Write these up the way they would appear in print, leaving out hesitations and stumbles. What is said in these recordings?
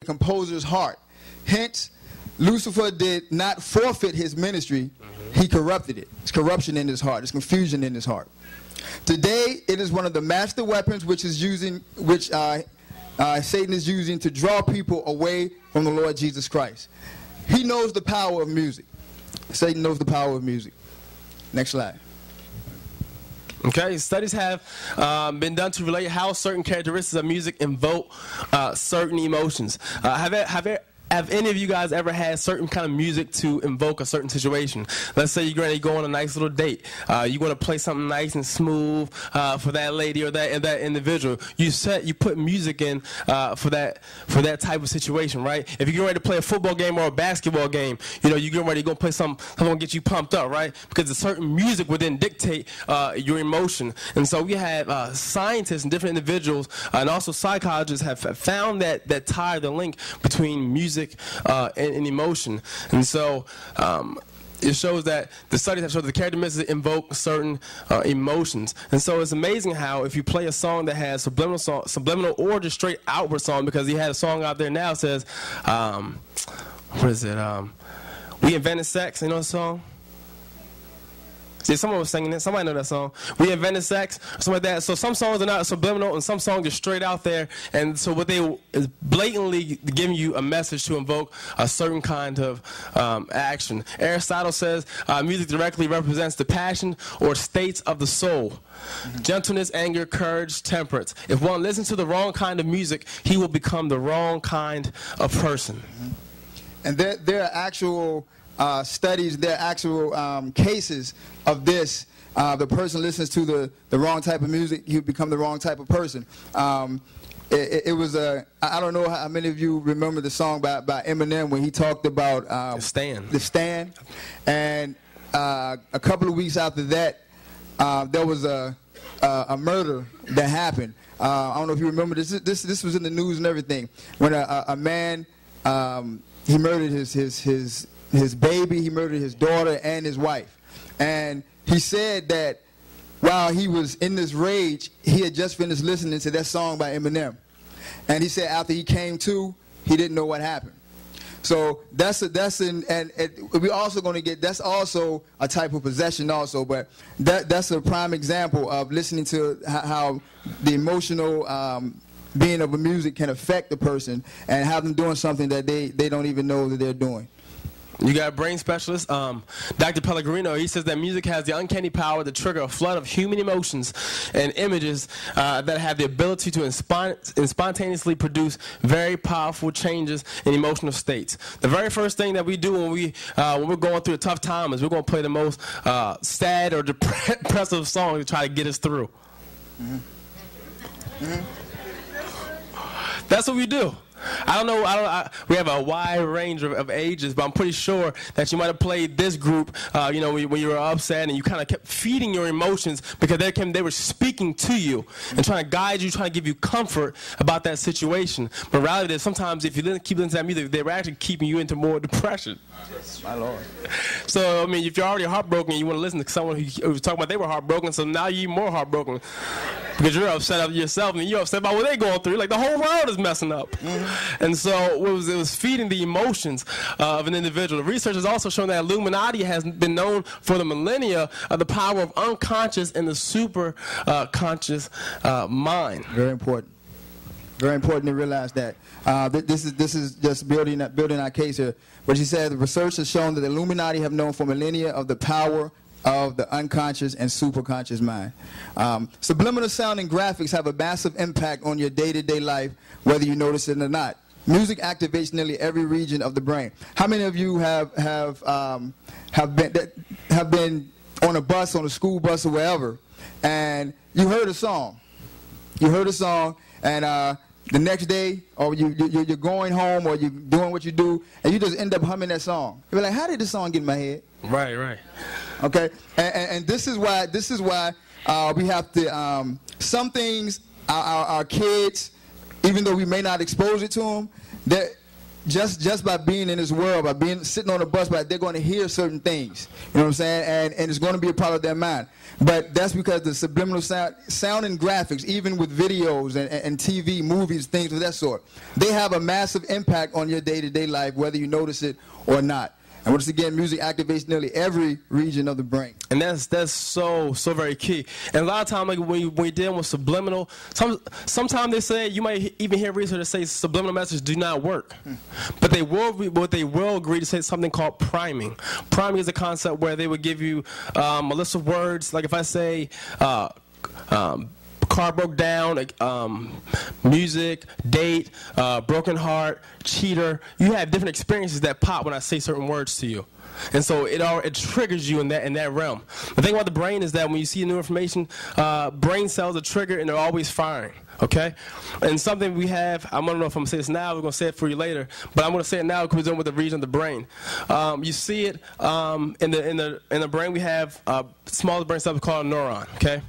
composer's heart. Hence, Lucifer did not forfeit his ministry. He corrupted it. It's corruption in his heart. It's confusion in his heart. Today, it is one of the master weapons which Satan is using to draw people away from the Lord Jesus Christ. He knows the power of music. Satan knows the power of music. Next slide. Okay, studies have been done to relate how certain characteristics of music invoke certain emotions. Have any of you guys ever had certain kind of music to invoke a certain situation? Let's say you're going to go on a nice little date. You want to play something nice and smooth for that lady or that individual. You put music in for that type of situation, right? If you're ready to play a football game or a basketball game, you're getting ready to go play something to get you pumped up, right? Because a certain music would then dictate your emotion. And so we have scientists and different individuals and also psychologists have found that tie, the link between music and emotion. And so it shows that the studies have shown that the characteristics invoke certain emotions. And so it's amazing how if you play a song that has subliminal or just straight outward song, because he had a song out there now that says, what is it? We Invented Sex, you know the song? See, someone was singing it. Somebody know that song. We Invented Sex, something like that. So some songs are not subliminal, and some songs are straight out there. And so what they is blatantly giving you a message to invoke a certain kind of action. Aristotle says music directly represents the passion or states of the soul. Gentleness, anger, courage, temperance. If one listens to the wrong kind of music, he will become the wrong kind of person. And there are actual studies, there are actual cases of this. The person listens to the wrong type of music, you become the wrong type of person. It was I don't know how many of you remember the song by Eminem when he talked about the stand. And a couple of weeks after that, there was a murder that happened. I don't know if you remember this. This was in the news and everything. When a man he murdered his baby, he murdered his daughter and his wife. And he said that while he was in this rage, he had just finished listening to that song by Eminem. And he said after he came to, he didn't know what happened. So we're also going to get, that's also a type of possession also, but that's a prime example of listening to how the emotional being of a music can affect the person and have them doing something that they don't even know that they're doing. You got a brain specialist, Dr. Pellegrino. He says that music has the uncanny power to trigger a flood of human emotions and images that have the ability to spontaneously produce very powerful changes in emotional states. The very first thing that we do when we're going through a tough time is we're going to play the most sad or depressive song to try to get us through. That's what we do. I don't know. We have a wide range of ages, but I'm pretty sure that you might have played this group, when you were upset, and you kind of kept feeding your emotions because they were speaking to you and trying to guide you, trying to give you comfort about that situation. But rather than sometimes, if you keep listening to that music, they were actually keeping you into more depression. My Lord. So I mean, if you're already heartbroken, you want to listen to someone who was talking about they were heartbroken, so now you're more heartbroken because you're upset of yourself and you're upset about what they're going through. Like the whole world is messing up. And so it was feeding the emotions of an individual. The research has also shown that Illuminati has been known for the millennia of the power of unconscious and the super conscious mind. Very important. Very important to realize that. This is just building our case here. But she said the research has shown that the Illuminati have known for millennia of the power of the unconscious and superconscious mind. Subliminal sound and graphics have a massive impact on your day-to-day life, whether you notice it or not. Music activates nearly every region of the brain. How many of you have been on a bus, on a school bus or wherever, and you heard a song? You heard a song, and the next day, or you're going home, or you're doing what you do, and you just end up humming that song. You're like, how did this song get in my head? Right. Okay, and this is why we have to. Some things our kids, even though we may not expose it to them, that just by being in this world, by being sitting on a bus, they're going to hear certain things. You know what I'm saying? And it's going to be a part of their mind. But that's because the subliminal sound and graphics, even with videos and TV, movies, things of that sort, they have a massive impact on your day-to-day life, whether you notice it or not. And once again, music activates nearly every region of the brain. And that's so very key. And a lot of times, like when you're dealing with subliminal, sometimes they say, you might even hear research that say subliminal messages do not work. But they will agree to say something called priming. Priming is a concept where they would give you a list of words. Like if I say car broke down, music, date, broken heart, cheater. You have different experiences that pop when I say certain words to you. And so it triggers you in that realm. The thing about the brain is that when you see new information, brain cells are triggered and they're always firing. Okay? And something we have, I don't know if I'm going to say this now, we're going to say it for you later, but I'm going to say it now because we're dealing with the region of the brain. You see it in the brain. We have smaller brain cells called a neuron. Okay?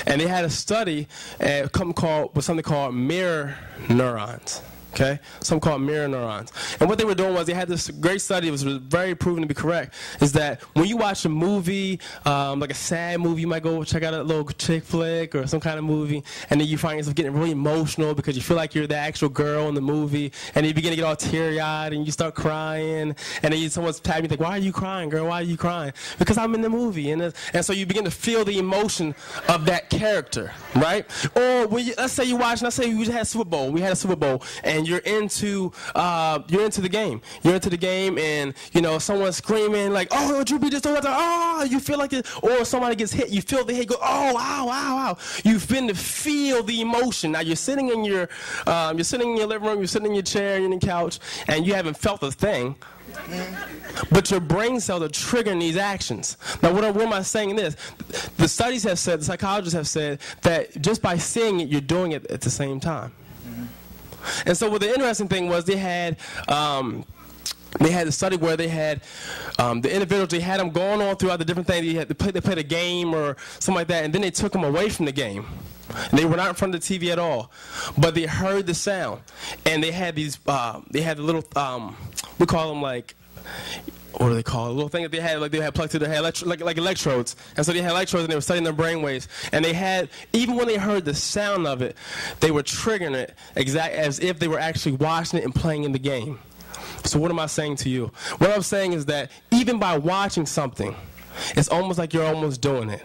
And they had a study something called mirror neurons. Okay, some called mirror neurons. And what they were doing was they had this great study, it was very proven to be correct, is that when you watch a movie, like a sad movie, you might go check out a little chick flick or some kind of movie, and then you find yourself getting really emotional because you feel like you're the actual girl in the movie, and you begin to get all teary-eyed, and you start crying, and then someone's tapping you, like, why are you crying, girl, why are you crying? Because I'm in the movie, and so you begin to feel the emotion of that character, right? Or let's say you we had a Super Bowl, and you're into the game. You're into the game, and someone's screaming like, "Oh, Drew, just you feel like it." Or somebody gets hit, you feel the hit, go, "Oh, wow, wow, wow!" You begin to feel the emotion. Now you're sitting in your living room, you're sitting in your chair, you're on the couch, and you haven't felt a thing. But your brain cells are triggering these actions. Now, what am I saying in this? The studies have said, the psychologists have said, that just by seeing it, you're doing it at the same time. And so what the interesting thing was they had a study where they had the individuals, they had them going on throughout the different things. They played a game or something like that, and then they took them away from the game. And they were not in front of the TV at all, but they heard the sound. And they had these, they had the little, we call them like, what do they call it? A little thing that they had plugged to their head, like electrodes. And so they had electrodes, and they were studying their brain waves. And they had, even when they heard the sound of it, they were triggering it exact as if they were actually watching it and playing in the game. So what am I saying to you? What I'm saying is that even by watching something, it's almost like you're almost doing it.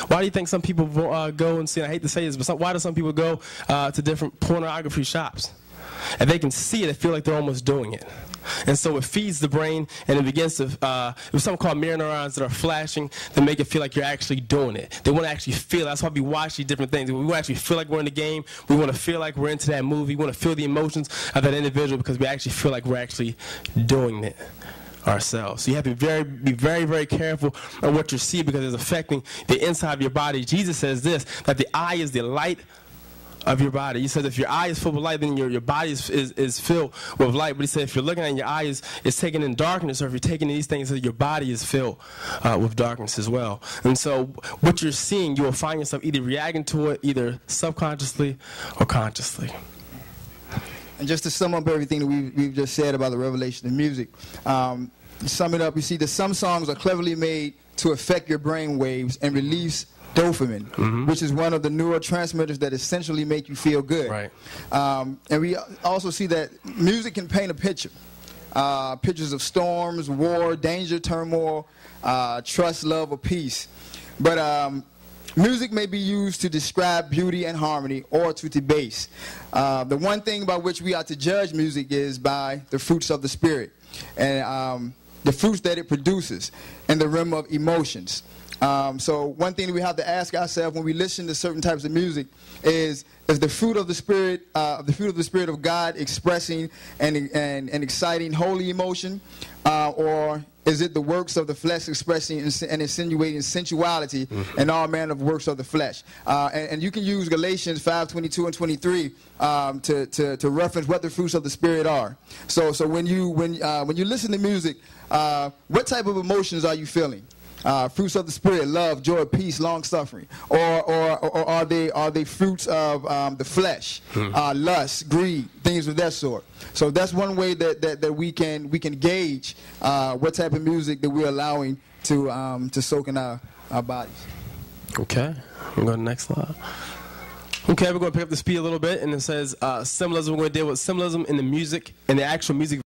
Why do you think some people go and see, and I hate to say this, but why do some people go to different pornography shops? And they can see it and feel like they're almost doing it. And so it feeds the brain, and it begins to, there's something called mirror neurons that are flashing to make it feel like you're actually doing it. They want to actually feel it. That's why we watch these different things. We want to actually feel like we're in the game. We want to feel like we're into that movie. We want to feel the emotions of that individual because we actually feel like we're actually doing it ourselves. So you have to be very, very careful of what you see because it's affecting the inside of your body. Jesus says this, that the eye is the light of your body. He says if your eye is filled with light, then your body is filled with light. But he said if you're looking at your eye is taken in darkness, or if you're taking these things, your body is filled with darkness as well. And so what you're seeing, you will find yourself either reacting to it, either subconsciously or consciously. And just to sum up everything that we've just said about the revelation of music, to sum it up, you see that some songs are cleverly made to affect your brain waves and release dopamine, which is one of the neurotransmitters that essentially make you feel good. Right. And we also see that music can paint a picture. Pictures of storms, war, danger, turmoil, trust, love, or peace. But music may be used to describe beauty and harmony or to debase. The one thing by which we are to judge music is by the fruits of the Spirit and the fruits that it produces in the realm of emotions. So one thing that we have to ask ourselves when we listen to certain types of music is the fruit of the Spirit, of God expressing an exciting holy emotion, or is it the works of the flesh expressing and insinuating sensuality and all manner of works of the flesh? And you can use Galatians 5:22 and 23 to reference what the fruits of the Spirit are. So when you listen to music, what type of emotions are you feeling? fruits of the spirit: love, joy, peace, long suffering, or are they fruits of the flesh, lust, greed, things of that sort? So that's one way that we can gauge what type of music that we're allowing to soak in our bodies. Okay, we'll go to the next slide. Okay, we're going to pick up the speed a little bit, and it says symbolism. We're going to deal with symbolism in the music, in the actual music